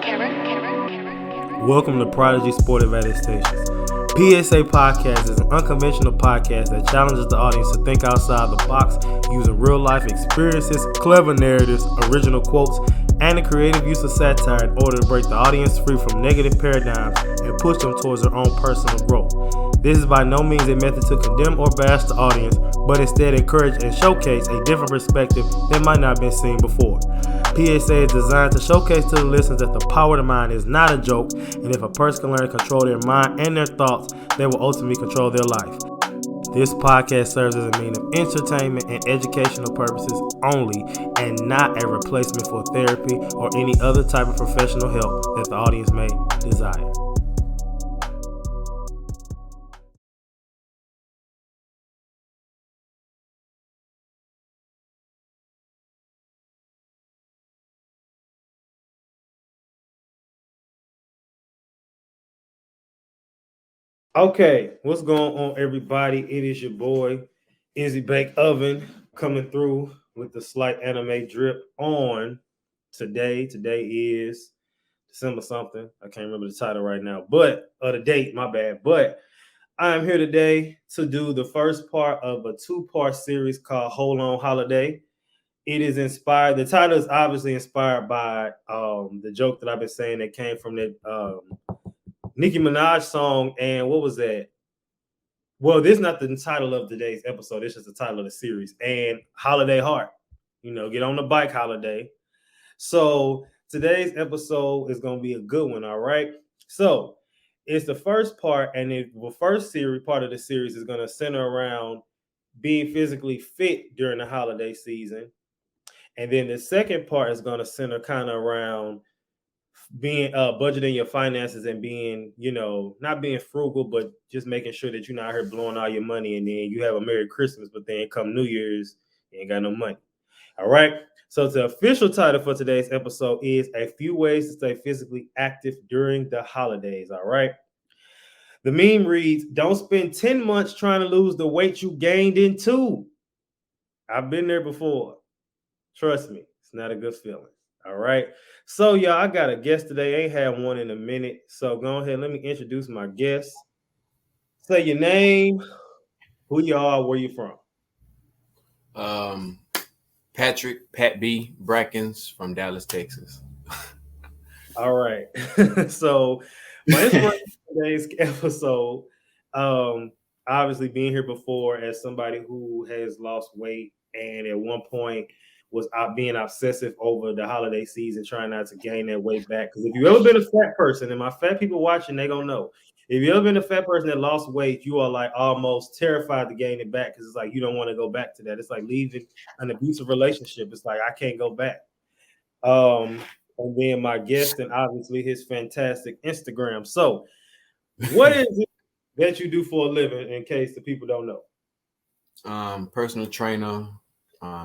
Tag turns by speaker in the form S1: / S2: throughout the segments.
S1: Welcome to Prodigy Sport Adaptations. P.S.A. podcast is an unconventional podcast that challenges the audience to think outside the box using real-life experiences, clever narratives, original quotes, and the creative use of satire in order to break the audience free from negative paradigms and push them towards their own personal growth. This is by no means a method to condemn or bash the audience, but instead encourage and showcase a different perspective that might not have been seen before. P.S.A. is designed to showcase to the listeners that the power of the mind is not a joke, and if a person can learn to control their mind and their thoughts, they will ultimately control their life. This podcast serves as a means of entertainment and educational purposes only, and not a replacement for therapy or any other type of professional help that the audience may desire. Okay, what's going on, everybody? It is your boy, Izzy Bake Oven, coming through with the slight anime drip on today. Today is December something. I can't remember the title right now, but the date, my bad. But I am here today to do the first part of a two-part series called Hold On Holiday. It is inspired. The title is obviously inspired by the joke that I've been saying that came from that Nicki Minaj song. And what was that? Well, this is not the title of today's episode. It's just the title of the series. And Holiday Heart. You know, get on the bike holiday. So today's episode is going to be a good one, all right? So it's the first part, and the first series, part of the series is going to center around being physically fit during the holiday season. And then the second part is going to center kind of around being budgeting your finances and being, you know, not being frugal, but just making sure that you're not here blowing all your money, and then you have a Merry Christmas, but then come New Year's, you ain't got no money. All right. So the official title for today's episode is A Few Ways to Stay Physically Active During the Holidays. All right. The meme reads, don't spend 10 months trying to lose the weight you gained in 2. I've been there before. Trust me, it's not a good feeling. All right. So, y'all, I got a guest today. Ain't had one in a minute. So go ahead. Let me introduce my guest. Say your name, who you are, where you from.
S2: Patrick, Pat B. Brackens from Dallas, Texas.
S1: All right. So my inspiration for today's episode, obviously being here before as somebody who has lost weight and at one point was being obsessive over the holiday season, trying not to gain that weight back. Because if you've ever been a fat person, and my fat people watching, they gonna know. If you've ever been a fat person that lost weight, you are like almost terrified to gain it back because it's like you don't want to go back to that. It's like leaving an abusive relationship. It's like I can't go back. And then my guest and obviously his fantastic Instagram. So, what is it that you do for a living, in case the people don't know?
S2: Personal trainer,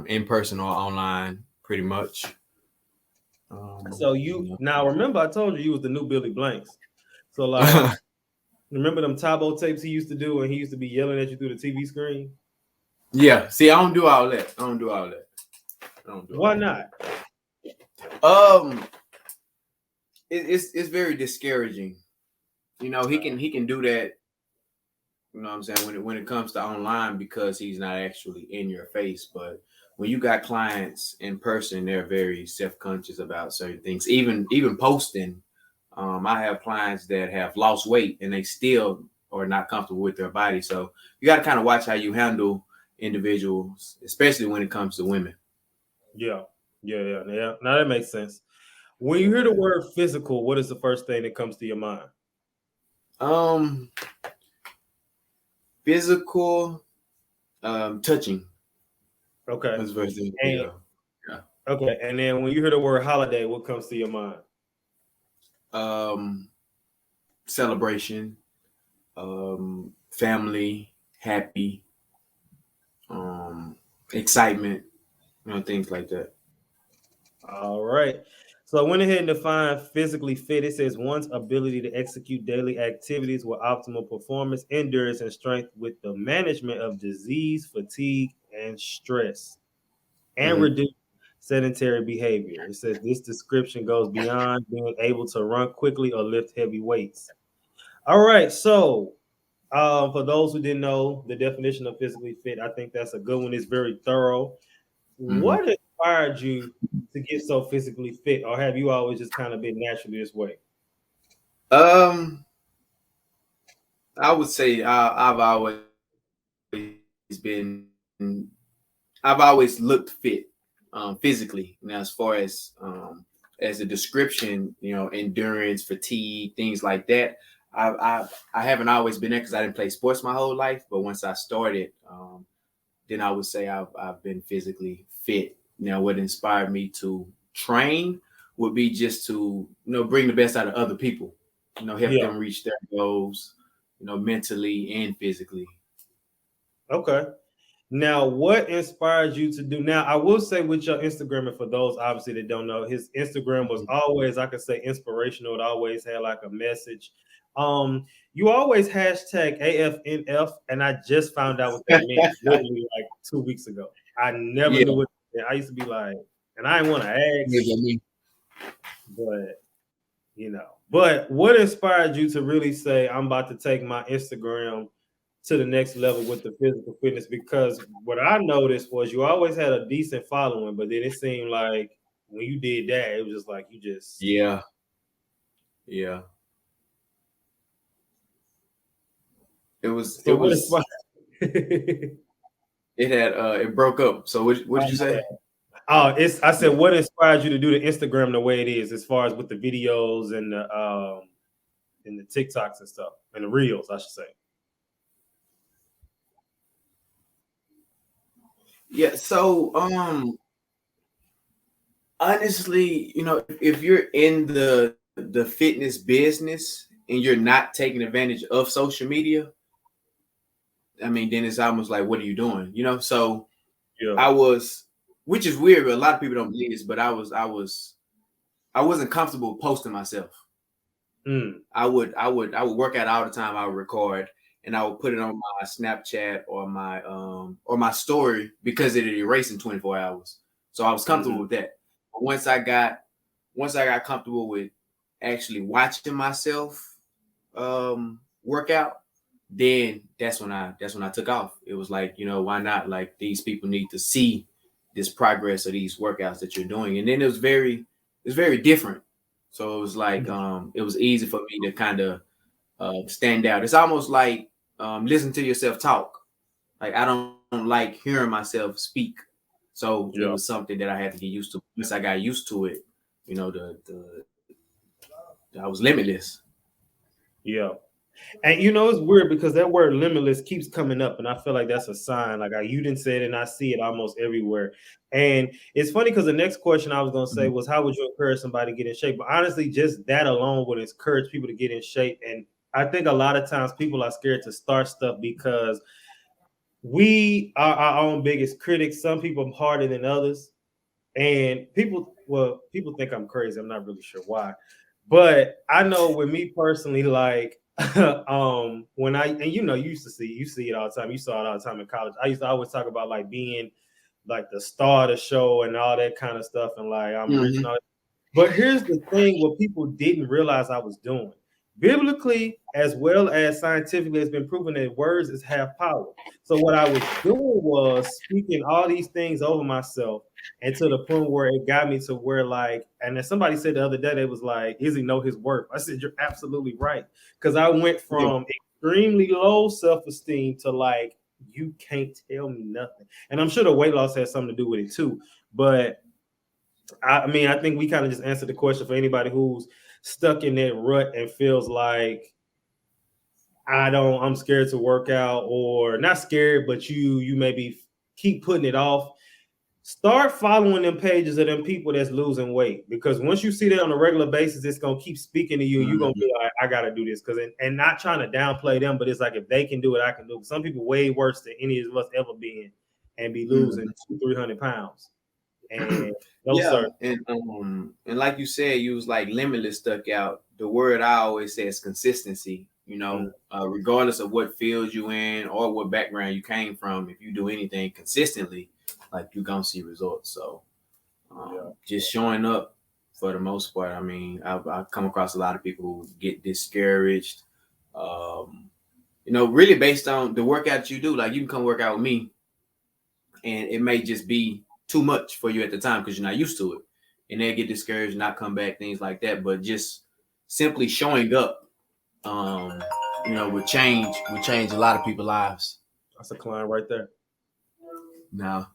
S2: in person or online, pretty much.
S1: So now remember I told you was the new Billy Blanks. So like, remember them Tabo tapes he used to do, and he used to be yelling at you through the TV screen?
S2: Yeah. See, I don't do all that.
S1: Why not?
S2: It's very discouraging. You know, he can do that. You know what I'm saying, when it comes to online, because he's not actually in your face. But when you got clients in person, they're very self-conscious about certain things. Even posting. I have clients that have lost weight and they still are not comfortable with their body. So you got to kind of watch how you handle individuals, especially when it comes to women.
S1: Yeah. Now that makes sense. When you hear the word physical, what is the first thing that comes to your mind?
S2: Physical, touching.
S1: Okay.
S2: That's the first thing.
S1: Yeah. Okay. And then when you hear the word holiday, what comes to your mind?
S2: Celebration, family, happy, excitement, you know, things like that.
S1: All right. So I went ahead and defined physically fit. It says one's ability to execute daily activities with optimal performance, endurance, and strength with the management of disease, fatigue, and stress, and reduce sedentary behavior. It says this description goes beyond being able to run quickly or lift heavy weights. All right, so for those who didn't know the definition of physically fit, I think that's a good one. It's very thorough.
S2: Mhm.
S1: What inspired you to get so physically fit, or have you always just kind of been naturally this way?
S2: Um, I would say I've always been, I've always looked fit, physically. Now, as a description, endurance, fatigue, things like that. I haven't always been there because I didn't play sports my whole life. But once I started, then I would say I've been physically fit. Now, what inspired me to train would be just to bring the best out of other people, help
S1: Yeah.
S2: them reach their goals, mentally and physically.
S1: Okay. Now, what inspired you to do? Now, I will say with your Instagram, and for those obviously that don't know, his Instagram was always, I could say, inspirational. It always had like a message. You always hashtag AFNF, and I just found out what that meant literally like 2 weeks ago. I never
S2: Yeah,
S1: knew what I used to be like, and I didn't want to ask, but But what inspired you to really say, I'm about to take my Instagram to the next level with the physical fitness? Because what I noticed was you always had a decent following, but then it seemed like when you did that, it was just like you just.
S2: yeah, yeah. It was it
S1: So what
S2: was
S1: inspired?
S2: it had it broke up. So what
S1: Oh,
S2: did you
S1: my bad.
S2: say?
S1: I
S2: Yeah.
S1: said, what inspired you to do the Instagram the way it is, as far as with the videos and the TikToks and stuff and the reels, I should say.
S2: Yeah, so honestly, if you're in the fitness business and you're not taking advantage of social media, I mean, then it's almost like, what are you doing? So
S1: Yeah.
S2: I was, which is weird, but a lot of people don't believe this, but I wasn't comfortable posting myself.
S1: Mm.
S2: I would work out all the time. I would record and I would put it on my Snapchat or my story because it erased in 24 hours. So I was comfortable
S1: Mm-hmm.
S2: with that. But once I got comfortable with actually watching myself work out, then that's when I took off. It was like, why not? Like, these people need to see this progress of these workouts that you're doing. And then it's very different. So it was like it was easy for me to kind of stand out. It's almost like listen to yourself talk. Like, I don't like hearing myself speak. So it
S1: Yeah.
S2: was something that I had to get used to. Once I got used to it, I was limitless.
S1: Yeah. And it's weird because that word limitless keeps coming up, and I feel like that's a sign. Like you didn't say it, and I see it almost everywhere. And it's funny because the next question I was gonna say was, how would you encourage somebody to get in shape? But honestly, just that alone would encourage people to get in shape. And I think a lot of times people are scared to start stuff because we are our own biggest critics. Some people are harder than others. And people think I'm crazy. I'm not really sure why. But I know with me personally, like when you used to see it all the time. You saw it all the time in college. I used to always talk about like being like the star of the show and all that kind of stuff, and like I'm rich and
S2: Mm-hmm.
S1: all that. But here's the thing: what people didn't realize I was doing, biblically as well as scientifically, it's been proven that words is half power. So what I was doing was speaking all these things over myself, and to the point where it got me to where like, and then somebody said the other day, they was like, "Is he know his worth?" I said, "You're absolutely right," because I went
S2: Yeah.
S1: from extremely low self-esteem to like, you can't tell me nothing. And I'm sure the weight loss has something to do with it too. But I mean, I think we kind of just answered the question for anybody who's stuck in that rut and feels like I'm scared to work out, or not scared, but you maybe keep putting it off. Start following them pages of them people that's losing weight, because once you see that on a regular basis, it's gonna keep speaking to you. You're gonna
S2: Mhm.
S1: be like, I gotta do this, because and not trying to downplay them, but it's like if they can do it, I can do it. Some people way worse than any of us ever been, and be losing
S2: Mhm.
S1: 200-300 pounds. And no
S2: Yeah,
S1: sir.
S2: and like you said, you was like limitless stuck out. The word I always say is consistency.
S1: Mm,
S2: Regardless of what field you in or what background you came from, if you do anything consistently, like, you're gonna see results. So Just showing up for the most part. I mean, I've come across a lot of people who get discouraged. Really based on the workout you do. Like you can come work out with me, and it may just be too much for you at the time because you're not used to it, and they get discouraged, not come back, things like that. But just simply showing up, would change a lot of people's lives.
S1: That's a client right there.
S2: Now,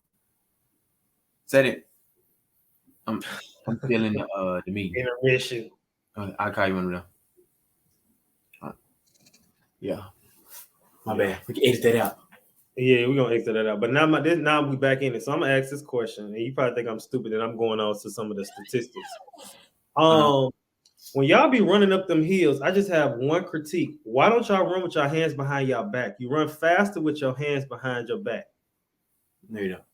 S2: said it. I'm feeling the meeting.
S1: Intermission.
S2: I'll call you one of them. Yeah. My bad. We can edit that out.
S1: Yeah, we're gonna exit that out. But now we back in it. So I'm gonna ask this question, and you probably think I'm stupid, and I'm going on to some of the statistics. When y'all be running up them hills, I just have one critique. Why don't y'all run with your hands behind y'all back? You run faster with your hands behind your back.
S2: No, you don't.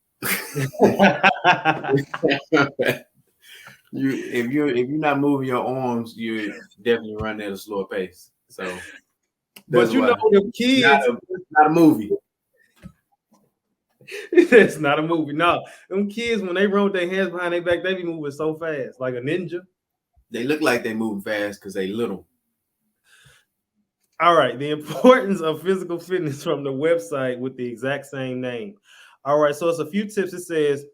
S2: If you're not moving your arms, you're definitely running at a slower pace. So,
S1: but you know the kids,
S2: it's not a movie.
S1: It's not a movie. No, them kids when they run with their hands behind their back, they be moving so fast, like a ninja.
S2: They look like they moving fast because they little.
S1: All right, the importance of physical fitness from the website with the exact same name. All right, so it's a few tips. It says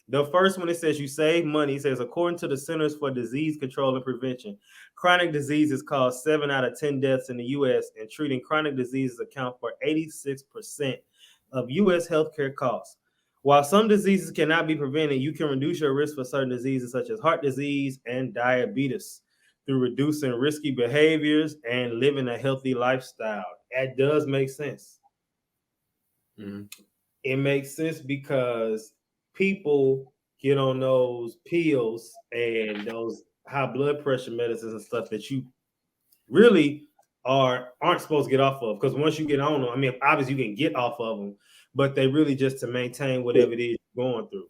S1: the first one, it says you save money. It says according to the Centers for Disease Control and Prevention, chronic diseases cause 7 out of 10 deaths in the U.S. and treating chronic diseases account for 86% of U.S. healthcare costs. While some diseases cannot be prevented, you can reduce your risk for certain diseases such as heart disease and diabetes through reducing risky behaviors and living a healthy lifestyle. That does make sense.
S2: Mm-hmm.
S1: It makes sense because people get on those pills and those high blood pressure medicines and stuff that you really aren't supposed to get off of. Because once you get on them, I mean, obviously you can get off of them, but they really just to maintain whatever it is you're going through.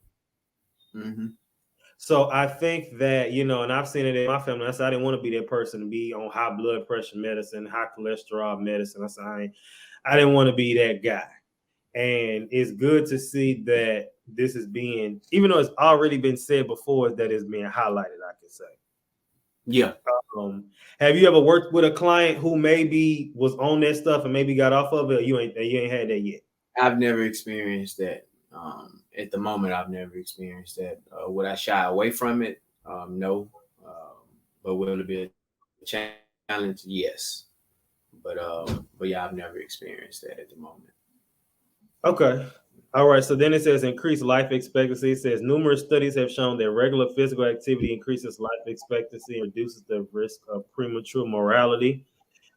S2: Mm-hmm.
S1: So I think that, and I've seen it in my family. I said I didn't want to be that person to be on high blood pressure medicine, high cholesterol medicine. I said I didn't want to be that guy. And it's good to see that this is being, even though it's already been said before, that it's being highlighted, I can say.
S2: Yeah.
S1: Have you ever worked with a client who maybe was on that stuff and maybe got off of it? Or you ain't had that yet?
S2: I've never experienced that. At the moment, I've never experienced that. Would I shy away from it? No. But will it be a challenge? Yes. But yeah, I've never experienced that at the moment.
S1: Okay. All right. So then it says increased life expectancy. It says numerous studies have shown that regular physical activity increases life expectancy and reduces the risk of premature mortality.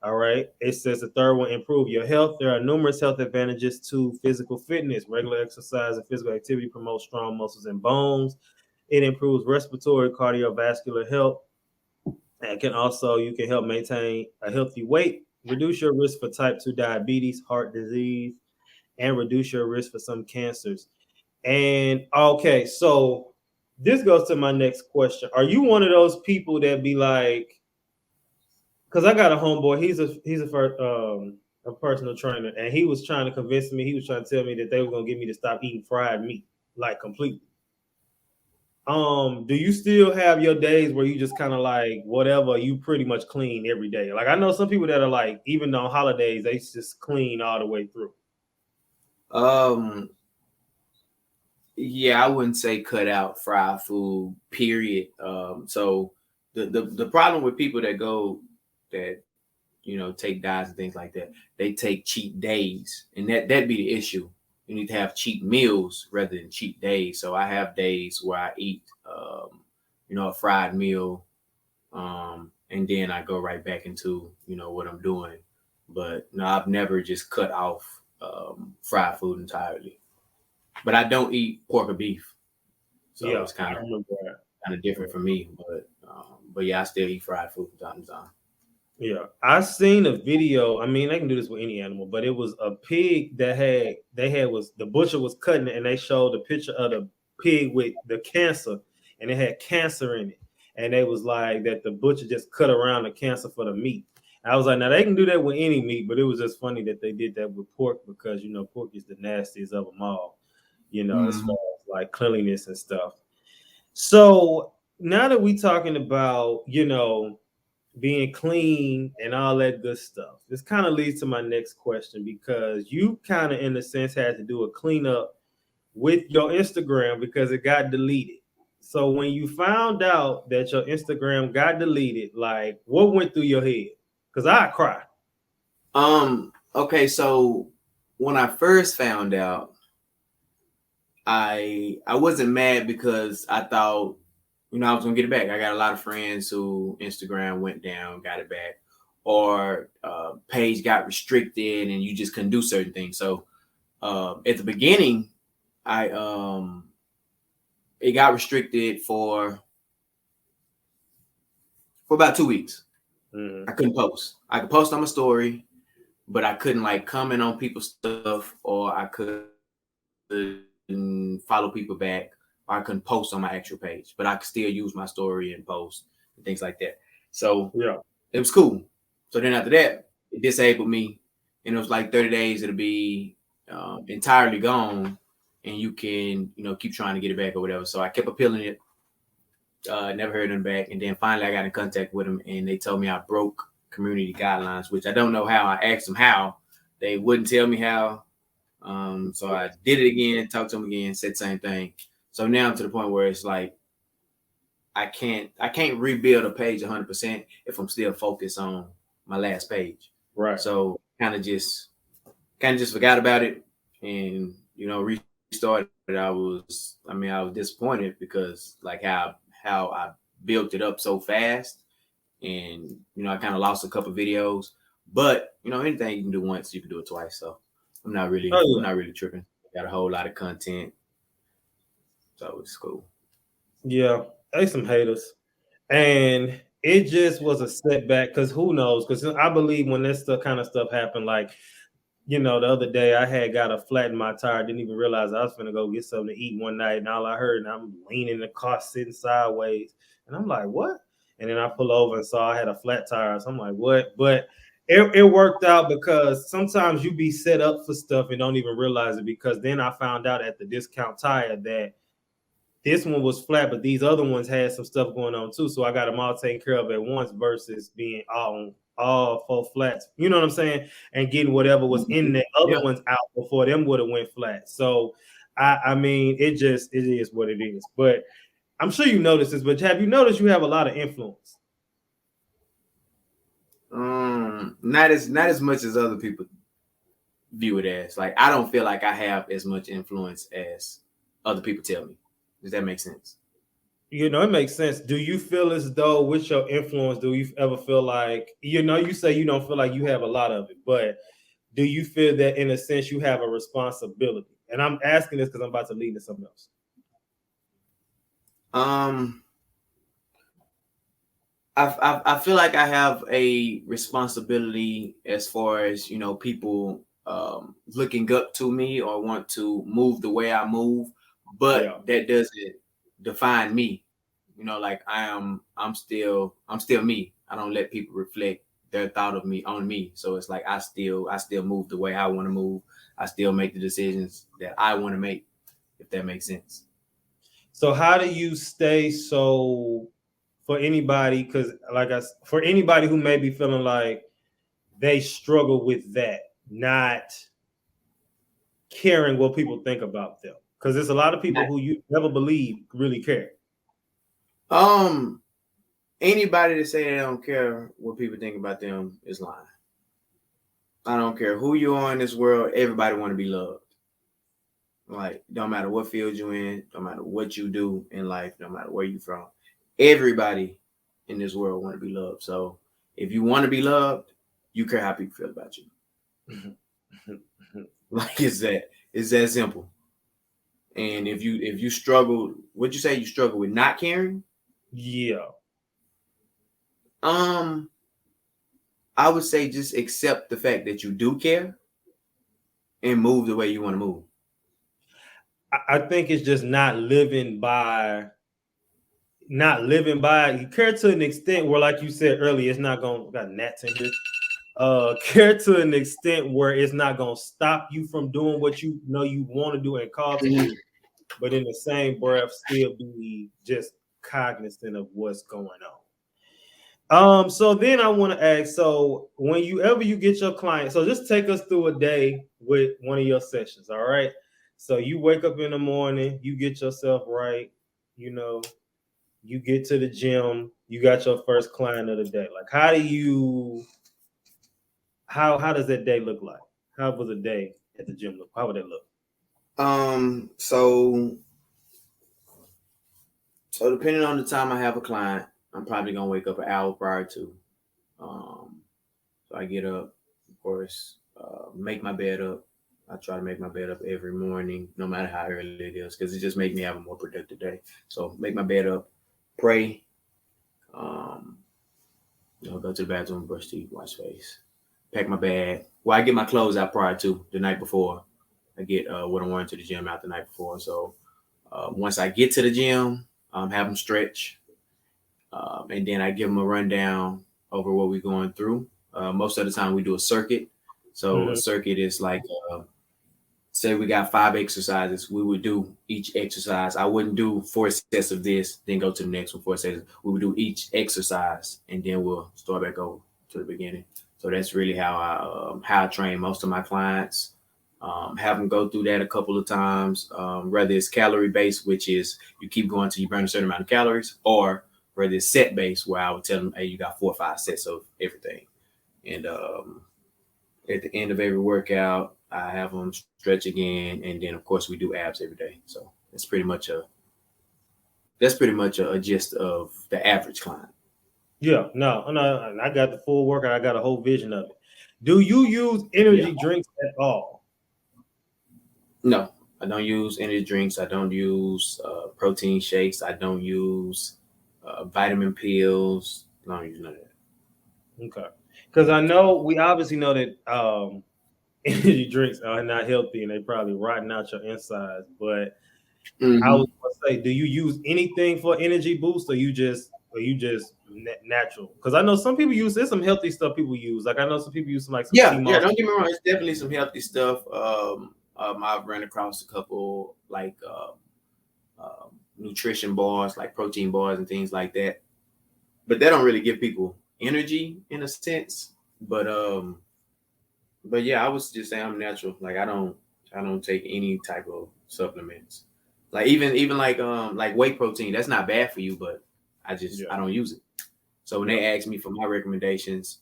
S1: All right. It says the third one, improve your health. There are numerous health advantages to physical fitness. Regular exercise and physical activity promotes strong muscles and bones. It improves respiratory, cardiovascular health. And you can help maintain a healthy weight, reduce your risk for type 2 diabetes, heart disease, and reduce your risk for some cancers. And okay, so this goes to my next question. Are you one of those people that be like, because I got a homeboy, he's a personal trainer, and he was trying to convince me, he was trying to tell me that they were gonna get me to stop eating fried meat, like completely. Do you still have your days where you just kind of like whatever, you pretty much clean every day? Like I know some people that are like, even on holidays, they just clean all the way through.
S2: Yeah, I wouldn't say cut out fried food, period. So the problem with people that take diets and things like that, they take cheat days, and that'd be the issue. You need to have cheat meals rather than cheat days. So I have days where I eat, a fried meal, and then I go right back into what I'm doing. But no, I've never just cut off fried food entirely. But I don't eat pork or beef, so
S1: Yeah,
S2: it's kind of different for me. But yeah, I still eat fried food from time to time.
S1: Yeah, I seen a video. I mean, they can do this with any animal, but it was a pig that the butcher was cutting it, and they showed a picture of the pig with the cancer, and it had cancer in it, and they was like that the butcher just cut around the cancer for the meat. I was like, now they can do that with any meat, but it was just funny that they did that with pork because pork is the nastiest of them all, as far as like cleanliness and stuff. So now that we talking about, being clean and all that good stuff, this kind of leads to my next question because you kind of, in a sense, had to do a cleanup with your Instagram because it got deleted. So when you found out that your Instagram got deleted, like what went through your head? Because I cried.
S2: Okay, so when I first found out, I wasn't mad because I thought, I was gonna get it back. I got a lot of friends who Instagram went down, got it back, or page got restricted and you just couldn't do certain things. So at the beginning, I it got restricted for about 2 weeks.
S1: Mm-hmm.
S2: I couldn't post. I could post on my story, but I couldn't like comment on people's stuff, or I couldn't follow people back, or I couldn't post on my actual page. But I could still use my story and post and things like that. So
S1: Yeah.
S2: it was cool. So then after that, it disabled me, and it was like 30 days. It'll be entirely gone, and you can keep trying to get it back or whatever. So I kept appealing it. Never heard them back, and then finally I got in contact with them, and they told me I broke community guidelines, which I don't know how. I asked them how, they wouldn't tell me how. So I did it again, talked to them again, said the same thing. So now I'm to the point where it's like I can't rebuild a page 100% if I'm still focused on my last page.
S1: Right.
S2: So kind of just forgot about it, and restarted. I was disappointed because like how I built it up so fast, and I kind of lost a couple videos. But anything you can do once, you can do it twice. So I'm not really tripping. Got a whole lot of content, so it's cool.
S1: Yeah, they some haters, and it just was a setback because who knows? Because I believe when this kind of stuff happened, like the other day I had got a flat in my tire. Didn't even realize I was gonna go get something to eat one night, and all I heard, and I'm leaning in the car, sitting sideways, and I'm like, what? And then I pull over and saw I had a flat tire. So I'm like, what? But it worked out because sometimes you be set up for stuff and don't even realize it. Because then I found out at the discount tire that this one was flat, but these other ones had some stuff going on too. So I got them all taken care of at once versus being all four flats. You know what I'm saying? And getting whatever was in the other ones out before them would have went flat. So I mean, it is what it is. But I'm sure you noticed this, but have you noticed you have a lot of influence?
S2: Not as much as other people view it as. Like I don't feel like I have as much influence as other people tell me. Does that make sense?
S1: It makes sense. Do you feel as though with your influence, do you ever feel like, you say you don't feel like you have a lot of it, but do you feel that in a sense you have a responsibility? And I'm asking this because I'm about to lead to something else.
S2: I feel like I have a responsibility as far as people looking up to me or want to move the way I move, but that doesn't define me. Like I'm still me. I don't let people reflect their thought of me on me. So it's like I still move the way I want to move. I still make the decisions that I want to make, if that makes sense.
S1: So how do you stay so for anybody, because for anybody who may be feeling like they struggle with that, not caring what people think about them, because there's a lot of people who you never believe really care.
S2: Anybody that say they don't care what people think about them is lying. I don't care who you are in this world. Everybody want to be loved. Like, don't matter what field you're in, don't matter what you do in life, no matter where you're from. Everybody in this world want to be loved. So if you want to be loved, you care how people feel about you. Like it's that simple. And if you struggle, what'd you say? You struggle with not caring?
S1: Yeah.
S2: I would say just accept the fact that you do care and move the way you want to move.
S1: I think it's just not living by. You care to an extent where, like you said earlier, it's not going to got gnats in here. Care to an extent where it's not going to stop you from doing what you know you want to do and call to do. but in the same breath, still be just cognizant of what's going on. So then I want to ask, so when you get your client, so just take us through a day with one of your sessions, all right? So you wake up in the morning, you get yourself right, you know, you get to the gym, you got your first client of the day. Like how does that day look like? How was a day at the gym look? How would it look?
S2: So depending on the time I have a client, I'm probably gonna wake up an hour prior to. Um, so I get up, of course, make my bed up. I try to make my bed up every morning, no matter how early it is, because it just makes me have a more productive day. So make my bed up, pray, um, go to the bathroom, brush teeth, wash face, pack my bag. Well, I get my clothes out prior to the night before. I get what I'm wearing to the gym out the night before. So once I get to the gym, have them stretch, and then I give them a rundown over what we're going through. Most of the time, we do a circuit. So a
S1: Mm-hmm.
S2: circuit is like, say we got 5 exercises, we would do each exercise. I wouldn't do 4 sets of this, then go to the next one, 4 sets. We would do each exercise, and then we'll start back over to the beginning. So that's really how I train most of my clients. Have them go through that a couple of times, whether it's calorie based, which is you keep going till you burn a certain amount of calories, or whether it's set based, where I would tell them, hey, you got 4 or 5 sets of everything. And at the end of every workout, I have them stretch again, and then of course we do abs every day. So that's pretty much a gist of the average client.
S1: Yeah, no, I got the full workout. I got a whole vision of it. Do you use
S2: Yeah.
S1: energy drinks at all?
S2: No, I don't use energy drinks. I don't use protein shakes. I don't use vitamin pills. I don't use none of that.
S1: Okay, because I know we obviously know that energy drinks are not healthy and they probably rotten out your insides. But I was
S2: Hmm.
S1: gonna say, do you use anything for energy boost, or you just natural? Because I know some people use there's some healthy stuff people use. Like I know some people use some sea
S2: Yeah, yeah.
S1: moss.
S2: Don't get me wrong. It's definitely some healthy stuff. I've ran across a couple like nutrition bars, like protein bars and things like that. But they don't really give people energy in a sense. But um, but yeah, I was just saying I'm natural. Like I don't take any type of supplements. Like even like whey protein, that's not bad for you, but
S1: Yeah,
S2: I don't use it. So when
S1: yeah.
S2: they ask me for my recommendations,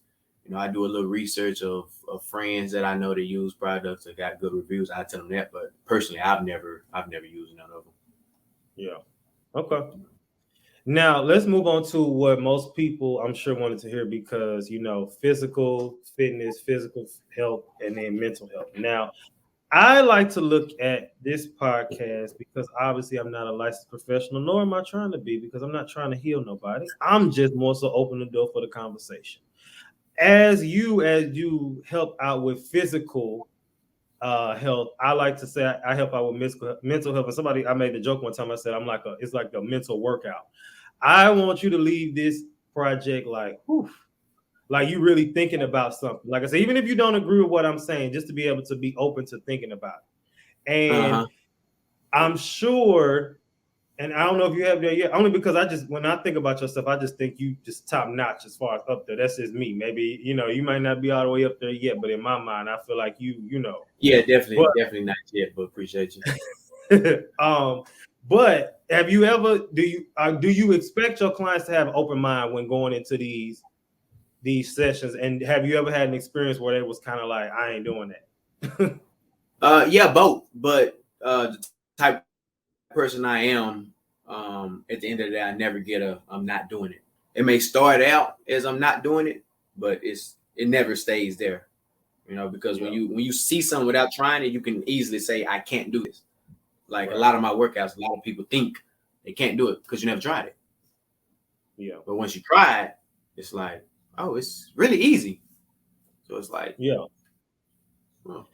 S2: I do a little research of friends that I know that use products that got good reviews. I tell them that, but personally, I've never used none of them.
S1: Yeah. Okay. Now let's move on to what most people I'm sure wanted to hear because physical fitness, physical health, and then mental health. Now I like to look at this podcast because obviously I'm not a licensed professional, nor am I trying to be because I'm not trying to heal nobody. I'm just more so open the door for the conversation. As you help out with physical health, I like to say I help out with mental health. And somebody I made the joke one time. I said it's like a mental workout. I want you to leave this project like, whew, like you really thinking about something. Like I said, even if you don't agree with what I'm saying, just to be able to be open to thinking about it.
S2: Uh
S1: And
S2: huh.
S1: I'm sure, and I don't know if you have that yet, only because when I think about yourself, I just think you just top notch as far as up there. That's just me. Maybe, you might not be all the way up there yet, but in my mind, I feel like you.
S2: Yeah, definitely,
S1: But
S2: definitely not yet, but appreciate you.
S1: um, but have you ever do you expect your clients to have an open mind when going into these sessions? And have you ever had an experience where it was kind of like, I ain't doing that?
S2: Yeah, both, but the type of person I am, at the end of the day, I never get I'm not doing it. It may start out as I'm not doing it, but it never stays there. Because when
S1: Yeah,
S2: you see something without trying it, you can easily say I can't do this. Like a
S1: right.
S2: lot of my workouts, a lot of people think they can't do it because you never tried it.
S1: Yeah,
S2: But once you try it, it's like, oh, it's really easy. So it's like,
S1: yeah.
S2: oh,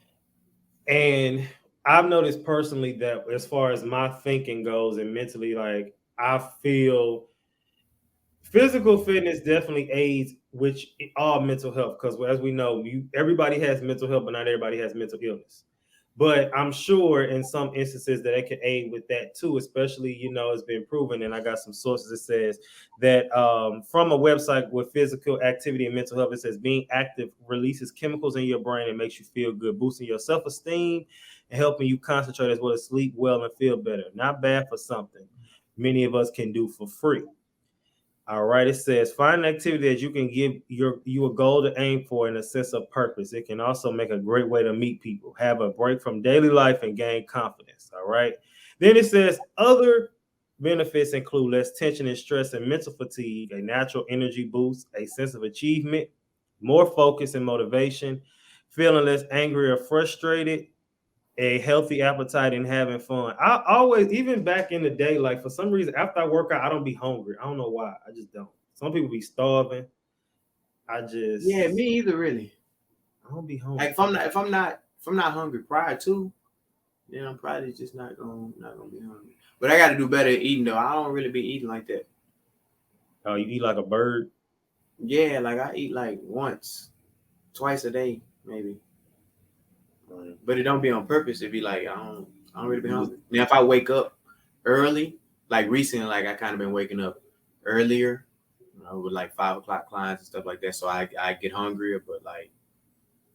S1: And I've noticed personally that as far as my thinking goes and mentally, like I feel physical fitness definitely aids which all mental health because as we know, everybody has mental health, but not everybody has mental illness. But I'm sure in some instances that it can aid with that too, especially, it's been proven. And I got some sources that says that from a website with physical activity and mental health, it says being active releases chemicals in your brain and makes you feel good, boosting your self-esteem and helping you concentrate as well as sleep well and feel better. Not bad for something many of us can do for free. All right, it says find an activity that you can give you a goal to aim for and a sense of purpose. It can also make a great way to meet people, have a break from daily life, and gain confidence. All right. Then it says other benefits include less tension and stress and mental fatigue, a natural energy boost, a sense of achievement, more focus and motivation, feeling less angry or frustrated, a healthy appetite and having fun. I always, even back in the day, like for some reason, after I work out, I don't be hungry. I don't know why. I just don't. Some people be starving. I
S2: Yeah,
S1: just,
S2: me either. Really.
S1: I don't be hungry.
S2: Like if I'm not hungry prior to, then I'm probably just not gonna be hungry. But I got to do better at eating though. I don't really be eating like that.
S1: Oh, you eat like a bird?
S2: Yeah, like I eat like once, twice a day, maybe. But it don't be on purpose. It be like I don't really be hungry. Now if I wake up early, like recently, like I kind of been waking up earlier, with like 5 o'clock clients and stuff like that. So I get hungrier, but like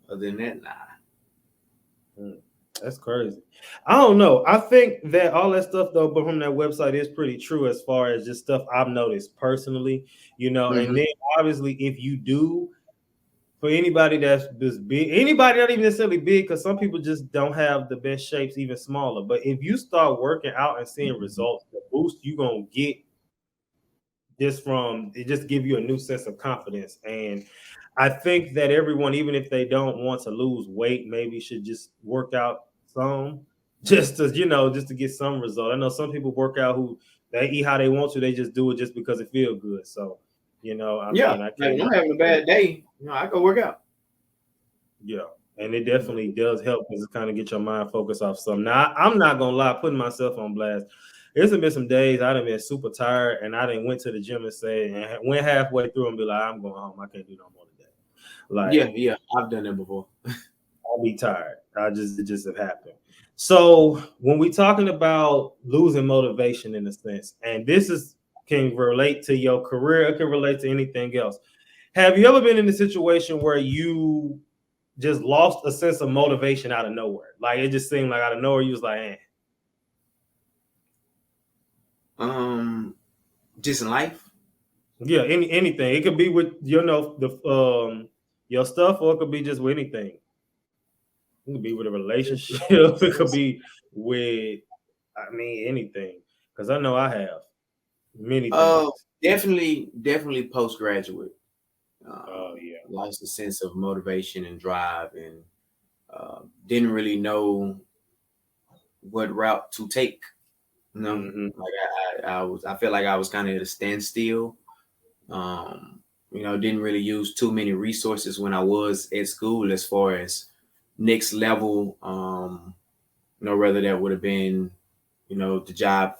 S2: other than that, nah.
S1: That's crazy. I don't know. I think that all that stuff though, but from that website is pretty true as far as just stuff I've noticed personally, and then obviously if you do, for anybody that's just big, anybody not even necessarily big, because some people just don't have the best shapes, even smaller. But if you start working out and seeing results, the boost you're gonna get just from it just give you a new sense of confidence. And I think that everyone, even if they don't want to lose weight, maybe should just work out some just to get some result. I know some people work out who they eat how they want to, they just do it just because it feels good. So, I
S2: Yeah,
S1: mean, I
S2: like
S1: can't
S2: when I'm
S1: knock
S2: having a
S1: it.
S2: bad day, I go work out.
S1: Yeah. And it definitely does help because it kind of get your mind focused off something. Now, I'm not gonna lie, putting myself on blast. There's been some days I'd have been super tired and I didn't went to the gym and say and went halfway through and be like, I'm going home. I can't do no more today. Like
S2: Yeah, I've done that before.
S1: I'll be tired. It just have happened. So when we talking about losing motivation in a sense, and this is can relate to your career, it can relate to anything else. Have you ever been in a situation where you just lost a sense of motivation out of nowhere? Like it just seemed like out of nowhere, you was like, eh.
S2: Just in life.
S1: Yeah, anything. It could be with the your stuff, or it could be just with anything. It could be with a relationship. It could be with, I mean, anything. Because I know I have many things.
S2: Definitely postgraduate.
S1: Oh yeah.
S2: Lost a sense of motivation and drive, and didn't really know what route to take.
S1: Mm-hmm.
S2: Like I feel like I was kind of at a standstill. Didn't really use too many resources when I was at school as far as next level. Whether that would have been, the job,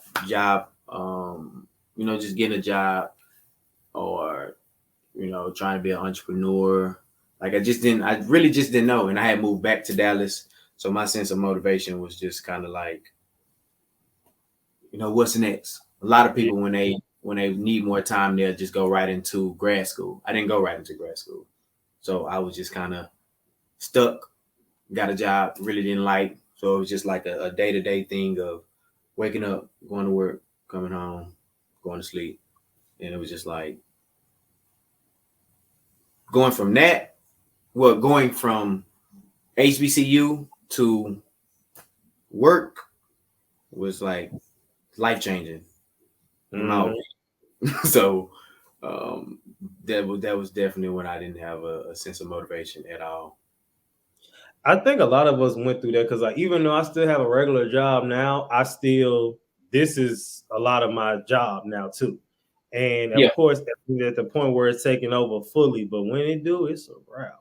S2: just getting a job or, trying to be an entrepreneur. Like I really just didn't know. And I had moved back to Dallas. So my sense of motivation was just kind of like, what's next? A lot of
S1: Yeah.
S2: people when they need more time, they'll just go right into grad school. I didn't go right into grad school. So I was just kind of stuck, got a job, really didn't like. So it was just like a day-to-day thing of waking up, going to work, coming home, going to sleep. And it was just like going from that, going from HBCU to work was like life changing in my
S1: Mm-hmm.
S2: opinion. So um, that was definitely when I didn't have a sense of motivation at all.
S1: I think a lot of us went through that because like even though I still have a regular job now, this is a lot of my job now too. And of
S2: Yeah.
S1: course, at the point where it's taking over fully, but when it do, it's a wrap.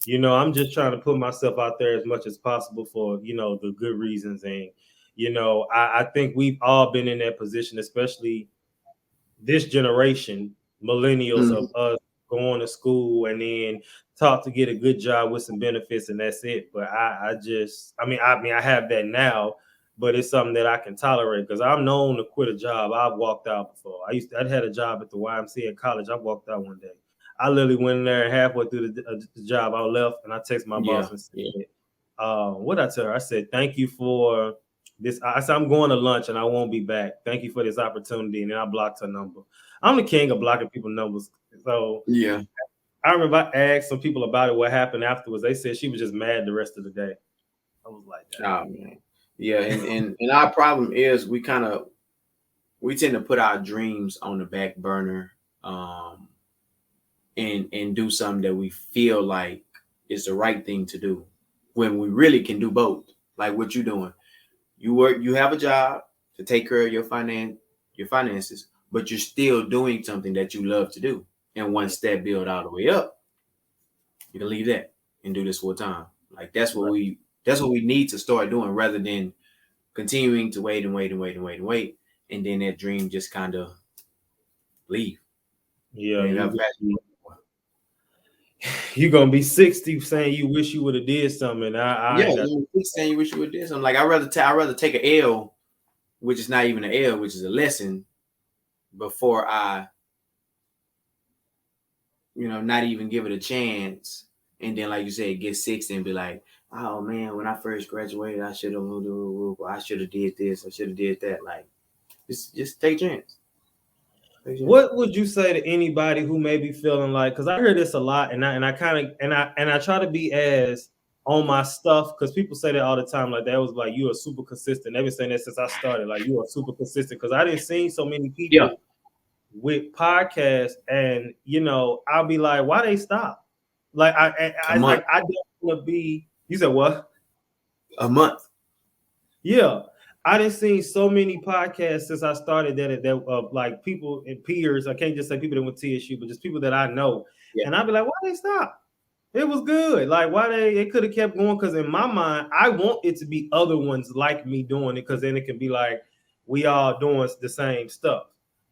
S1: I'm just trying to put myself out there as much as possible for the good reasons, and I think we've all been in that position, especially this generation, millennials
S2: Mhm.
S1: of us going to school and then talk to get a good job with some benefits, and that's it. But I have that now, but it's something that I can tolerate because I'm known to quit a job. I've walked out before. I had a job at the YMCA at college. I walked out one day. I literally went in there and halfway through the job, I left and I texted my boss and said, what I tell her? I said, thank you for this. I said, I'm going to lunch and I won't be back. Thank you for this opportunity. And then I blocked her number. I'm the king of blocking people's numbers. So
S2: yeah.
S1: I remember I asked some people about it, what happened afterwards. They said she was just mad the rest of the day. I was like,
S2: oh man. Yeah, and our problem is we tend to put our dreams on the back burner, and do something that we feel like is the right thing to do when we really can do both. Like what you're doing. You have a job to take care of your finances, but you're still doing something that you love to do. And once that build all the way up, you can leave that and do this full time. Like that's what we need to start doing rather than continuing to wait, and then that dream just kind of leave.
S1: yeah, you're gonna be 60 saying you wish you would have did something.
S2: You saying you wish you would have did something. Like I'd rather take an L, which is not even an L, which is a lesson, before I, not even give it a chance. And then, like you said, get 60 and be like, oh man, when I first graduated, I should have did this, I should have did that. Like, just take a chance.
S1: What would you say to anybody who may be feeling like, because I hear this a lot, and I try to be as on my stuff, because people say that all the time, like that was like you are super consistent. They've been saying that since I started, like you are super consistent, because I didn't see so many people with podcasts, and I'll be like, why they stop? Like I don't want to be. You said what?
S2: A month.
S1: Yeah. I didn't see so many podcasts since I started that like people and peers. I can't just say people that went to TSU, but just people that I know. Yeah. And I'd be like, why they stop? It was good. Like why they could have kept going? Because in my mind, I want it to be other ones like me doing it, because then it can be like we all doing the same stuff,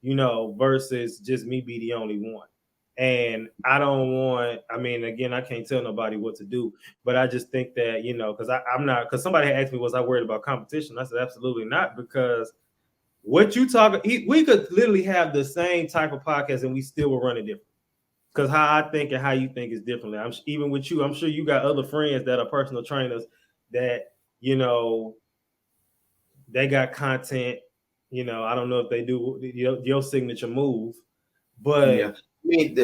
S1: versus just me be the only one. And I don't want, again, I can't tell nobody what to do, but I just think that, because I'm not, because somebody asked me, was I worried about competition? I said, absolutely not, because what you talk, we could literally have the same type of podcast and we still will run it different. Because how I think and how you think is differently. Even with you, I'm sure you got other friends that are personal trainers that, they got content, I don't know if they do your signature move, but
S2: yeah. I mean,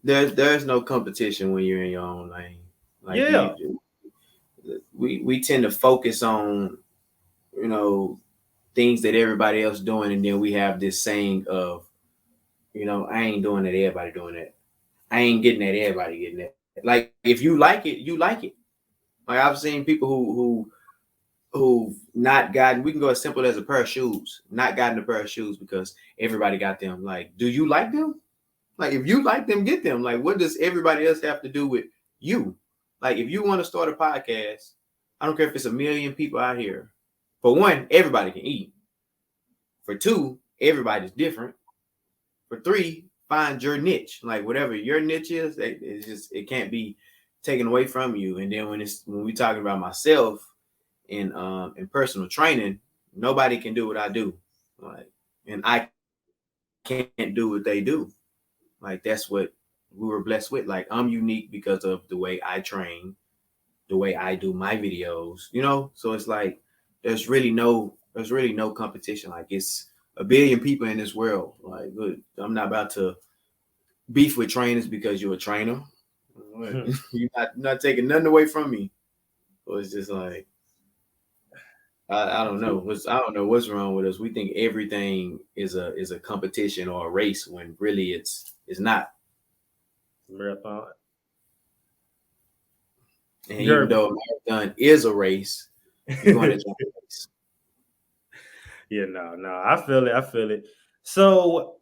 S2: there's no competition when you're in your own lane. Like we tend to focus on, things that everybody else doing, and then we have this saying of, I ain't doing that, everybody doing that. I ain't getting that, everybody getting that. Like if you like it, you like it. Like I've seen people who've not gotten, we can go as simple as a pair of shoes, not gotten a pair of shoes because everybody got them. Like, do you like them? Like, if you like them, get them. Like, what does everybody else have to do with you? Like, if you want to start a podcast, I don't care if it's 1 million people out here. For one, everybody can eat. For two, everybody's different. For three, find your niche. Like, whatever your niche is, it can't be taken away from you. And then when we talking about myself in personal training, nobody can do what I do. Like, and I can't do what they do. Like that's what we were blessed with. Like I'm unique because of the way I train, the way I do my videos, So it's like there's really no competition. Like it's 1 billion people in this world. Like good, I'm not about to beef with trainers because you're a trainer. You're not taking nothing away from me. So it's just like I don't know. I don't know what's wrong with us. We think everything is a competition or a race when really it's not.
S1: Marathon.
S2: And even though a marathon is a race, you're going to jump a race.
S1: Yeah, no, I feel it. So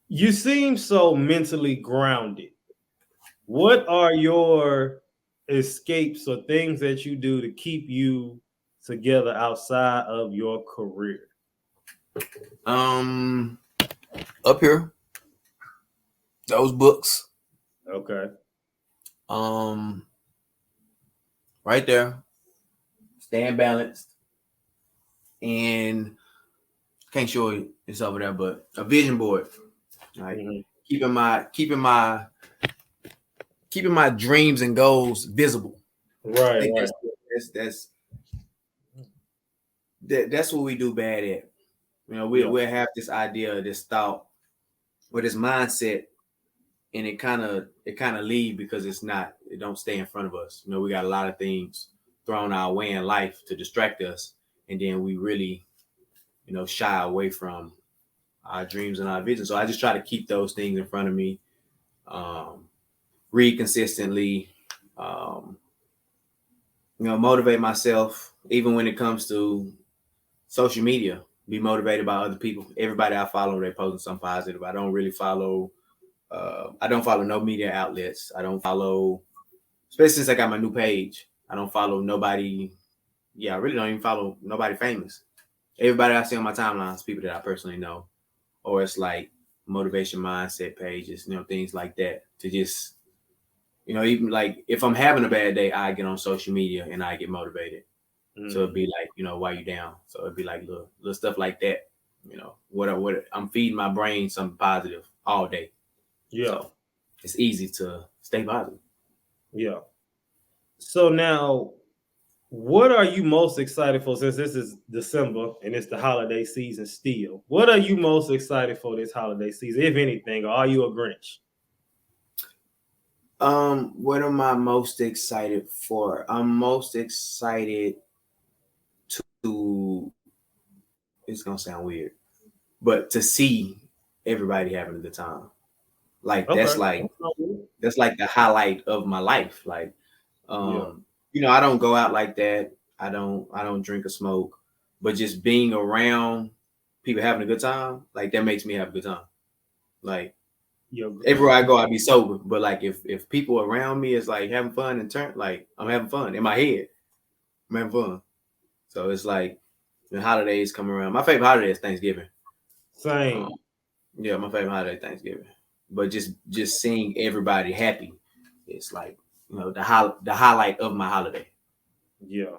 S1: you seem so mentally grounded. What are your escapes or things that you do to keep you together outside of your career?
S2: Up here. Those books.
S1: Okay.
S2: Right there. Staying balanced. And can't show you it's over there, but a vision board. Right.
S1: Mm-hmm.
S2: Keeping my dreams and goals visible. I
S1: Right,
S2: think
S1: right.
S2: that's what we do bad at. You know, we'll have this idea, this thought, or this mindset, and it kind of leave because it don't stay in front of us. You know, we got a lot of things thrown our way in life to distract us, and then we really, shy away from our dreams and our vision. So I just try to keep those things in front of me, read consistently, motivate myself, even when it comes to social media. Be motivated by other people. Everybody I follow, they're posting something positive. I don't follow no media outlets. I don't follow, especially since I got my new page. I don't follow nobody. Yeah, I really don't even follow nobody famous. Everybody I see on my timeline is people that I personally know, or it's like motivation mindset pages, things like that. To just, even like if I'm having a bad day, I get on social media and I get motivated. Mm-hmm. So it'd be like, why you down? So it'd be like little stuff like that. What I'm feeding my brain something positive all day.
S1: Yeah.
S2: So it's easy to stay positive.
S1: Yeah. So now, what are you most excited for, since this is December and it's the holiday season still? What are you most excited for this holiday season, if anything, or are you a Grinch?
S2: What am I most excited for? I'm most excited to, it's gonna sound weird, but to see everybody having a good time. Like that's like the highlight of my life. Like, I don't go out like that. I don't drink or smoke, but just being around people having a good time, like that makes me have a good time. Like everywhere I go, I be sober, but like if people around me is like having fun and like I'm having fun in my head, I'm having fun. So it's like the holidays come around. My favorite holiday is Thanksgiving.
S1: Same.
S2: Yeah, my favorite holiday is Thanksgiving. But just seeing everybody happy, it's like the highlight of my holiday.
S1: Yeah,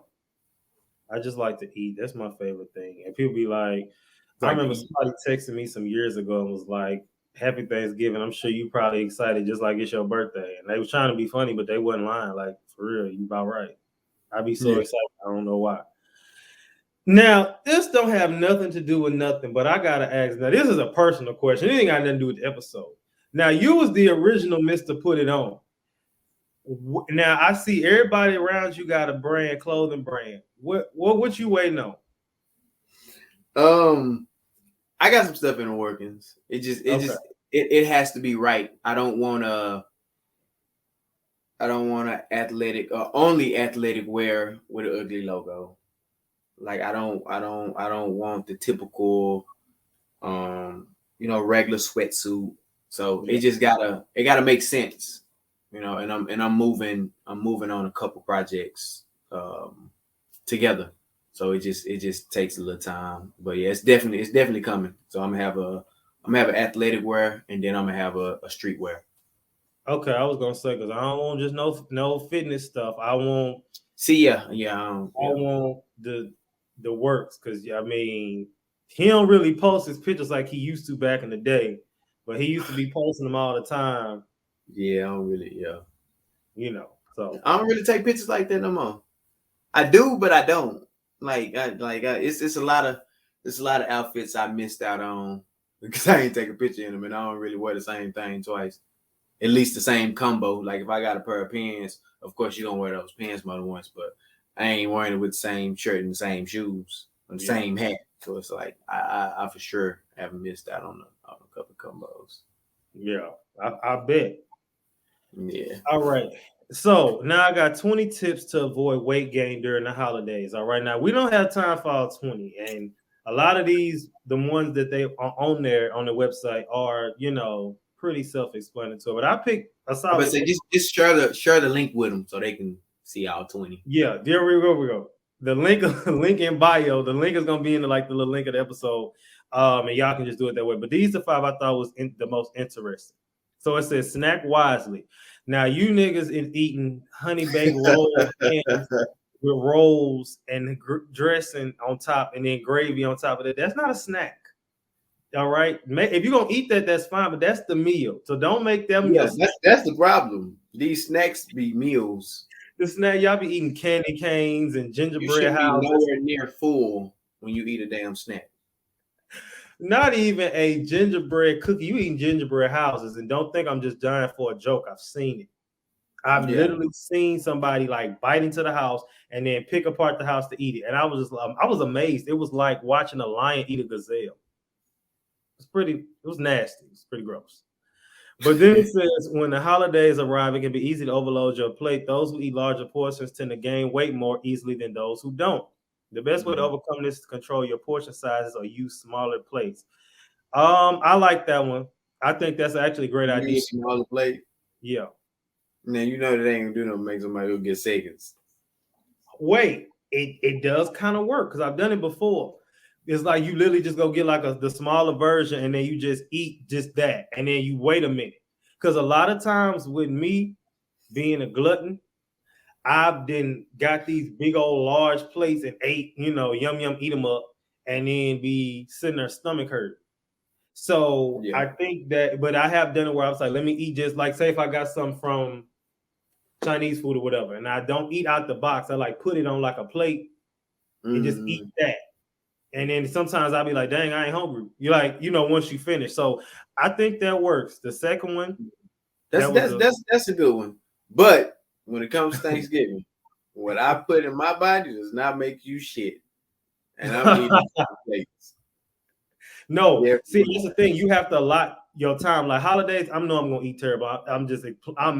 S1: I just like to eat. That's my favorite thing. And people be like, I remember somebody texting me some years ago and was like, "Happy Thanksgiving." I'm sure you probably excited just like it's your birthday. And they was trying to be funny, but they wasn't lying. Like, for real, you about right. I'd be so excited. I don't know why. Now, this don't have nothing to do with nothing, but I gotta ask. Now, this is a personal question. It ain't got nothing to do with the episode. Now, you was the original Mr. Put It On. Now, I see everybody around you got a brand, clothing brand. What you waiting on?
S2: I got some stuff in the workings. It has to be right. I don't want to athletic or only athletic wear with an ugly logo. Like I don't want the typical regular sweatsuit. So it gotta make sense. And I'm moving on a couple projects together. So it just takes a little time. But yeah, it's definitely coming. So I'm gonna have an athletic wear, and then I'm gonna have a street wear.
S1: Okay, I was gonna say, because I don't want just no fitness stuff. I want
S2: I
S1: want the works, because I mean, he don't really post his pictures like he used to back in the day, but he used to be posting them all the time.
S2: Yeah, I don't really,
S1: So
S2: I don't really take pictures like that no more. I do, but I don't. It's a lot of outfits I missed out on because I ain't take a picture in them, and I don't really wear the same thing twice. At least the same combo. Like if I got a pair of pants, of course you don't wear those pants more than once, but I ain't wearing it with the same shirt and the same shoes and the same hat. So it's like I for sure haven't missed out on a couple of combos.
S1: Yeah, I bet.
S2: Yeah.
S1: All right. So now I got 20 tips to avoid weight gain during the holidays. All right. Now we don't have time for all 20. And a lot of these, the ones that they are on there on the website are, pretty self-explanatory. But I picked a solid.
S2: But say just share the link with them so they can see all 20.
S1: Yeah, there we go. The link in bio. The link is gonna be in the little link of the episode. And y'all can just do it that way. But these are 5 I thought was the most interesting. So it says snack wisely. Now you niggas is eating honey baked rolled hams with rolls and dressing on top and then gravy on top of it. That's not a snack. All right. If you're gonna eat that, that's fine, but that's the meal. So don't make them your snack.
S2: That's the problem. These snacks be meals.
S1: The snack, y'all be eating candy canes and
S2: You
S1: gingerbread
S2: should be
S1: houses.
S2: nowhere near full when you eat a damn snack.
S1: Not even a gingerbread cookie. You eating gingerbread houses, and don't think I'm just dying for a joke. I've seen it. I've literally seen somebody like bite into the house and then pick apart the house to eat it, and I was amazed. It was like watching a lion eat a gazelle. It was nasty. It's pretty gross. But then it says, when the holidays arrive, it can be easy to overload your plate. Those who eat larger portions tend to gain weight more easily than those who don't. The best way to overcome this is to control your portion sizes or use smaller plates. I like that one. I think that's actually a great idea.
S2: Use smaller plate.
S1: Yeah.
S2: Now you know that ain't gonna do no make somebody who get seconds.
S1: Wait, it does kind of work because I've done it before. It's like you literally just go get like the smaller version and then you just eat just that. And then you wait a minute. Because a lot of times with me being a glutton, I've then got these big old large plates and ate, yum, eat them up and then be sitting there stomach hurt. So I think that, but I have done it where I was like, let me eat just like, say if I got some from Chinese food or whatever, and I don't eat out the box, I like put it on like a plate and just eat that. And then sometimes I'll be like, dang, I ain't hungry. You're like, once you finish. So I think that works. The second one,
S2: that's a good one. But when it comes to Thanksgiving, what I put in my body does not make you shit. And I'm eating plates.
S1: No, see, that's the thing. You have to allot your time. Like holidays, I know I'm gonna eat terrible. I'm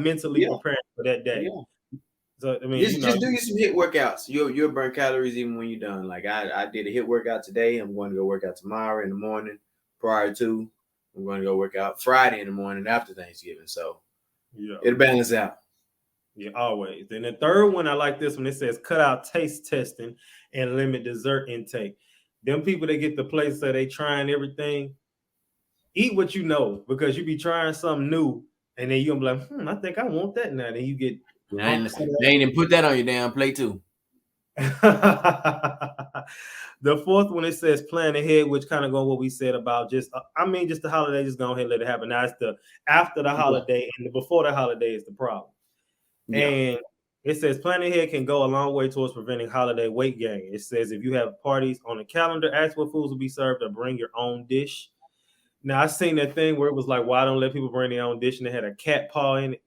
S1: mentally preparing for that day.
S2: Yeah.
S1: So I mean,
S2: just do you some HIIT workouts. You'll burn calories even when you're done. Like I did a HIIT workout today. I'm going to go work out tomorrow in the morning. Prior to, I'm going to go work out Friday in the morning after Thanksgiving. So it'll balance out.
S1: Yeah, always. Then the third one, I like this one. It says cut out taste testing and limit dessert intake. Them people that get the place that they trying everything, eat what you know, because you be trying something new and then you'll be like, I think I want that now. Then you get
S2: they ain't even put that on your damn plate too.
S1: The fourth one, it says plan ahead, which kind of go what we said about just the holiday, just go ahead and let it happen. Now it's the after the holiday and the before the holiday is the problem. And it says plan ahead can go a long way towards preventing holiday weight gain. It says if you have parties on the calendar, ask what foods will be served or bring your own dish. Now I seen that thing where it was like, why don't let people bring their own dish, and they had a cat paw in it.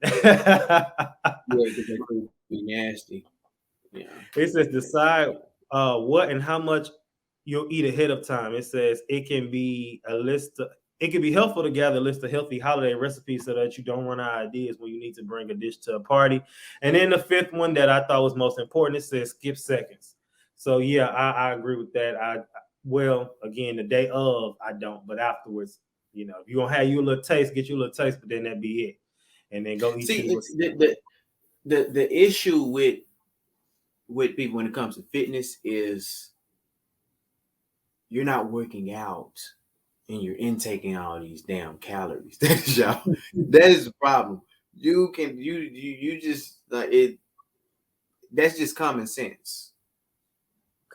S2: Be nasty. Yeah.
S1: It says decide what and how much you'll eat ahead of time. It says it can be helpful to gather a list of healthy holiday recipes so that you don't run out of ideas when you need to bring a dish to a party. And then the fifth one that I thought was most important, it says skip seconds. So yeah, I agree with that. Again, the day of I don't, but afterwards, if you're gonna have you a little taste, get you a little taste, but then that be it. And then go eat.
S2: See, the issue with people when it comes to fitness is you're not working out and you're intaking all these damn calories. That is the problem. You just that's just common sense.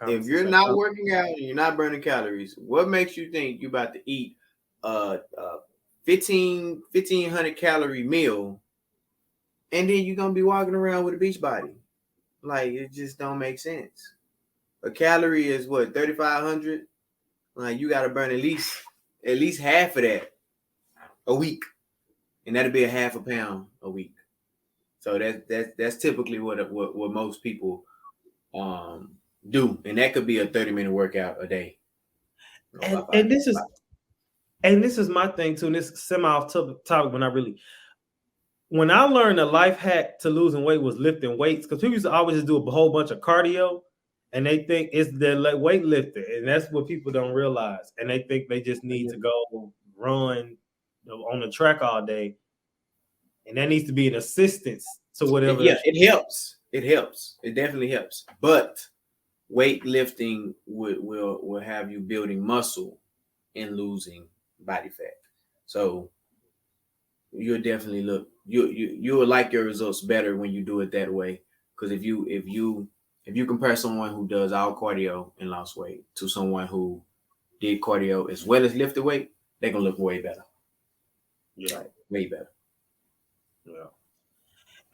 S2: If you're not working out and you're not burning calories, what makes you think you're about to eat 1,500 calorie meal and then you're gonna be walking around with a beach body? Like, it just don't make sense. A calorie is what, 3,500? Like, you gotta burn at least half of that a week, and that'll be a half a pound a week. So that's typically what most people do, and that could be a 30-minute workout a day.
S1: And this is my thing too. And this semi off topic, when I learned the life hack to losing weight was lifting weights, because people used to always just do a whole bunch of cardio, and they think it's their weightlifting, and that's what people don't realize. And they think they just need to go run on the track all day, and that needs to be an assistance to whatever.
S2: Yeah, it helps. It helps. It definitely helps. But weightlifting will have you building muscle and losing body fat. So you'll definitely look you will like your results better when you do it that way. Because if you compare someone who does all cardio and lost weight to someone who did cardio as well as lifted weight, they're gonna look way better.
S1: Yeah.
S2: Like way better.
S1: Yeah.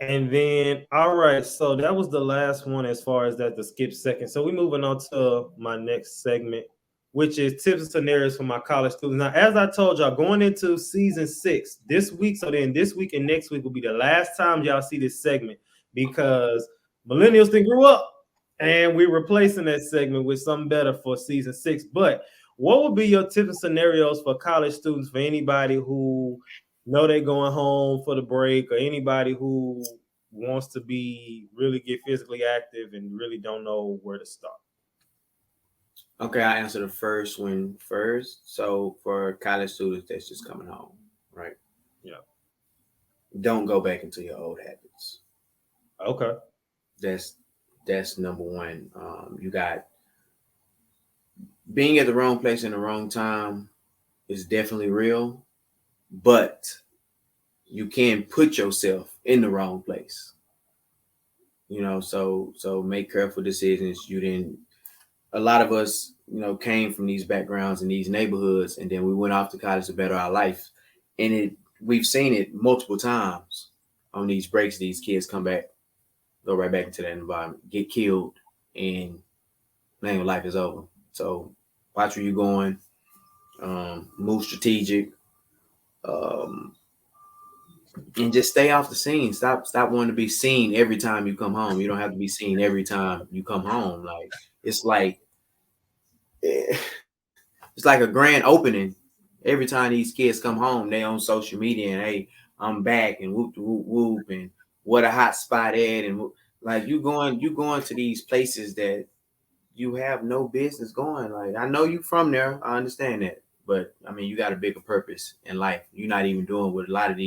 S1: And then, all right, so that was the last one as far as that, the skip second. So we're moving on to my next segment, which is tips and scenarios for my college students. Now, as I told y'all, going into season 6 this week, so then this week and next week will be the last time y'all see this segment because millennials then grew up and we're replacing that segment with something better for season 6. But what would be your tips and scenarios for college students, for anybody who know they're going home for the break, or anybody who wants to be really get physically active and really don't know where to start?
S2: Okay, I answer the first one first. So for college students that's just coming home, right?
S1: Yeah.
S2: Don't go back into your old habits.
S1: Okay.
S2: That's that's number one. You got being at the wrong place in the wrong time is definitely real, but you can put yourself in the wrong place. So make careful decisions. You didn't. A lot of us, came from these backgrounds in these neighborhoods, and then we went off to college to better our life, and we've seen it multiple times on these breaks. These kids come back, go right back into that environment, get killed, and man, your life is over. So watch where you're going. Move strategic. Um, and just stay off the scene. Stop wanting to be seen every time you come home. You don't have to be seen every time you come home. Like it's like eh, it's like a grand opening. Every time these kids come home, they on social media and hey, I'm back and whoop whoop whoop and what a hot spot at and like you going to these places that you have no business going. Like I know you from there, I understand that, but I mean you got a bigger purpose in life. You're not even doing what a lot of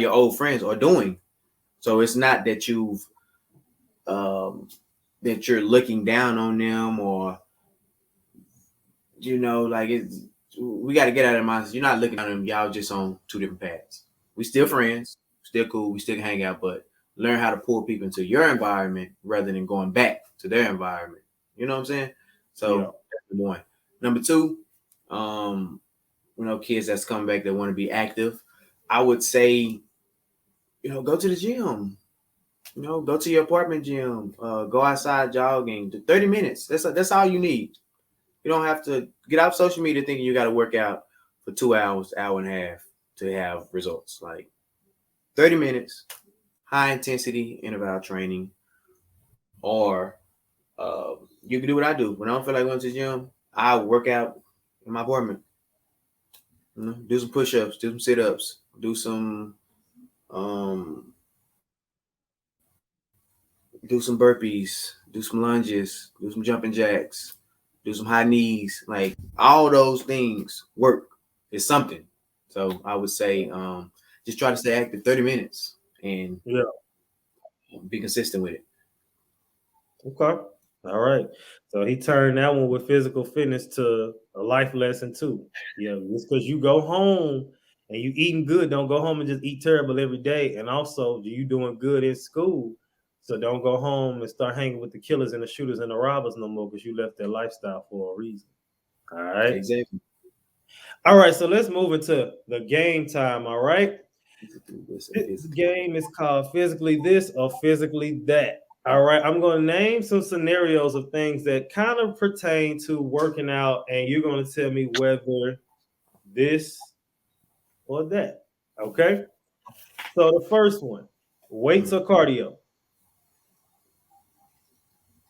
S2: your old friends are doing. So it's not that um, that you're looking down on them or like it. We got to get out of the mindset. You're not looking at them. Y'all just on two different paths. We still friends, still cool. We still can hang out, but learn how to pull people into your environment rather than going back to their environment. You know what I'm saying? So
S1: Yeah.
S2: that's number one. Number two, kids that's coming back that want to be active. I would say, go to the gym. Go to your apartment gym. Go outside jogging. 30 minutes. That's all you need. You don't have to get off social media thinking you got to work out for 2 hours, hour and a half to have results. Like 30 minutes, high intensity interval training, or you can do what I do. When I don't feel like going to the gym, I work out in my apartment. Do some push-ups, do some sit-ups, um, do some burpees, do some lunges, do some jumping jacks, do some high knees. Like all those things work. It's something. So I would say just try to stay active 30 minutes and
S1: Yeah.
S2: be consistent with it.
S1: Okay. All right. So he turned that one with physical fitness to a life lesson too. Yeah, just because you go home and you eating good, don't go home and just eat terrible every day. And also, you doing good in school, so don't go home and start hanging with the killers and the shooters and the robbers no more because you left their lifestyle for a reason. All right.
S2: Exactly.
S1: All right. So let's move into the game time. All right. This
S2: Physically.
S1: game is called Physically This or Physically That. All right, I'm going to name some scenarios of things that kind of pertain to working out, and you're going to tell me whether this or that. Okay, so the first one, weights or cardio?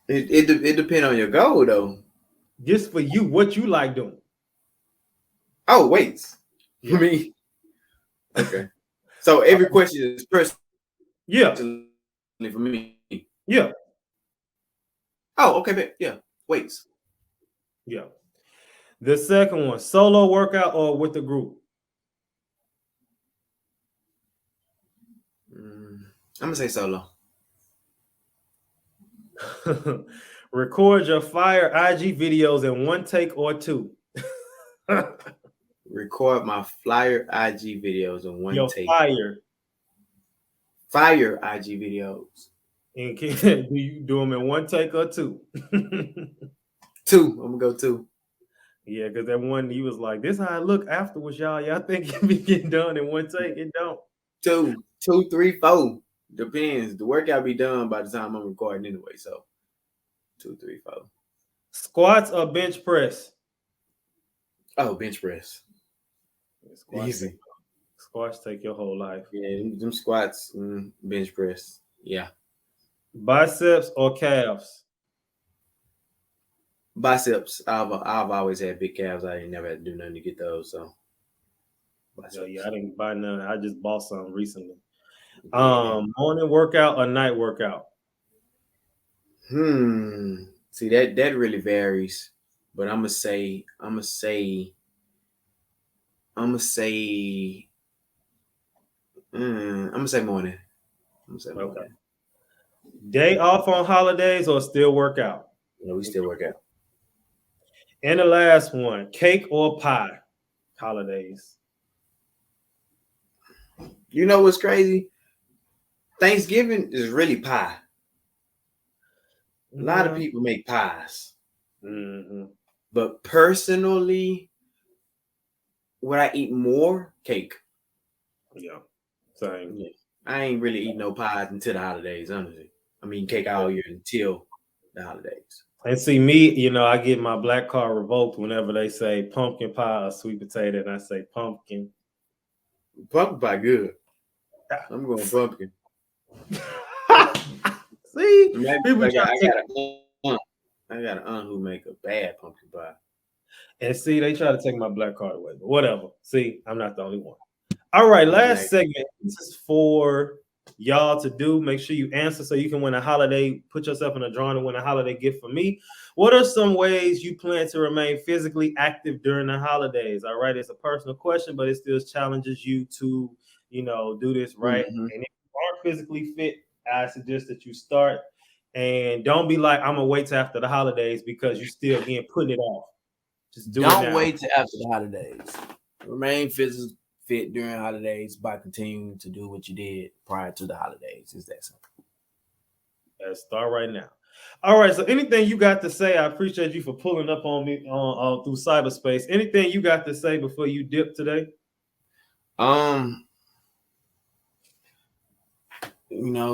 S2: It depends on your goal though.
S1: Just for you, what you like doing.
S2: Oh, weights. I
S1: Yeah.
S2: mean, okay. So every question is personally
S1: Yeah.
S2: for me.
S1: Yeah.
S2: Oh, okay, but yeah, weights.
S1: Yeah. The second one, solo workout or with the group?
S2: I'm gonna say solo.
S1: Record your fire IG videos in one take or two.
S2: record my flyer IG videos in one
S1: Your
S2: take.
S1: fire.
S2: Fire IG videos.
S1: And do you do them in one take or two?
S2: Two. I'm gonna go two.
S1: Yeah, because that one he was like, "This how I look afterwards, y'all. Y'all think it be getting done in one take? It don't."
S2: Two, 3, 4. Depends. The workout be done by the time I'm recording anyway. So 2, 3, 4.
S1: Squats or bench press?
S2: Oh, bench press.
S1: Squats
S2: Easy.
S1: Squats take your whole life.
S2: Yeah, them squats, bench press. Yeah.
S1: Biceps or calves?
S2: Biceps. I've always had big calves. I ain't never had to do nothing to get those. So biceps.
S1: Yeah, I didn't buy none. I just bought some recently.
S2: Yeah.
S1: Morning workout or night workout?
S2: See that really varies, but I'm gonna say morning.
S1: Okay. Day off on holidays or still work out?
S2: Yeah, we still work out.
S1: And the last one, cake or pie? Holidays.
S2: You know what's crazy? Thanksgiving is really pie. A lot of people make pies.
S1: Mm-hmm.
S2: But personally, would I eat more? Cake.
S1: Yeah. Same.
S2: Yeah. I ain't really eat no pies until the holidays, honestly. I mean, cake all year until the holidays.
S1: And see me, I get my black card revoked whenever they say pumpkin pie or sweet potato, and I say pumpkin.
S2: Pumpkin pie good. I'm going pumpkin.
S1: See,
S2: people I got an aunt who make a bad pumpkin pie.
S1: And see, they try to take my black card away, but whatever. See, I'm not the only one. All right, last segment. This is for y'all to do. Make sure you answer so you can win a holiday. Put yourself in a drawing to win a holiday gift from me. What are some ways you plan to remain physically active during the holidays? All right, it's a personal question, but it still challenges you to, do this right.
S2: Mm-hmm.
S1: And if you aren't physically fit, I suggest that you start. And don't be like, I'm gonna wait till after the holidays because you still again putting it off. Just
S2: don't wait till after the holidays. Remain physically fit during holidays by continuing to do what you did prior to the holidays. Is that simple?
S1: Let's start right now. All right. So anything you got to say? I appreciate you for pulling up on me through cyberspace. Anything you got to say before you dip today?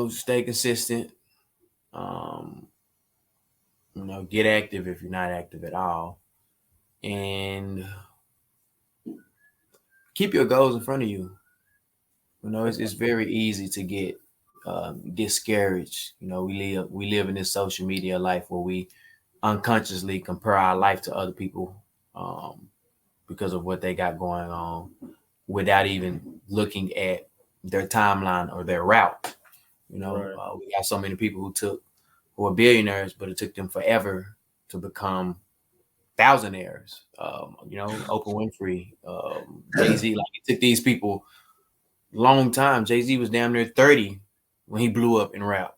S2: Stay consistent. Get active if you're not active at all, and keep your goals in front of you. It's very easy to get discouraged. We live in this social media life where we unconsciously compare our life to other people because of what they got going on, without even looking at their timeline or their route. We got so many people who are billionaires, but it took them forever to become thousandaires. Oprah Winfrey, Jay-Z. Like, it took these people a long time. Jay-Z was damn near 30 when he blew up in rap.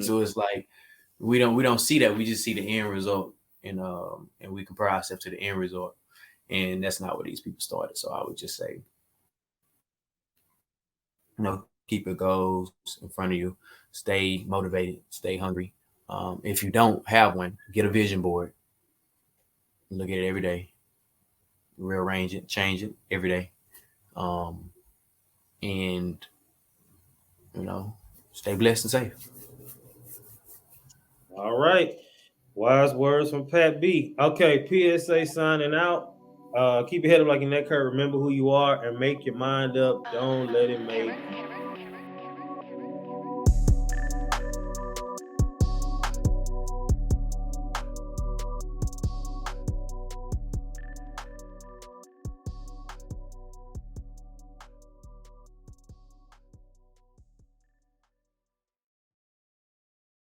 S2: So it's like we don't see that. We just see the end result, and we compare ourselves to the end result, and that's not where these people started. So I would just say, keep your goals in front of you. Stay motivated. Stay hungry. If you don't have one, get a vision board. Look at it every day. Rearrange it, change it every day. And stay blessed and safe.
S1: All right. Wise words from Pat B. Okay, P.S.A. signing out. Keep your head up like your neck hurt. Remember who you are and make your mind up. Don't let it make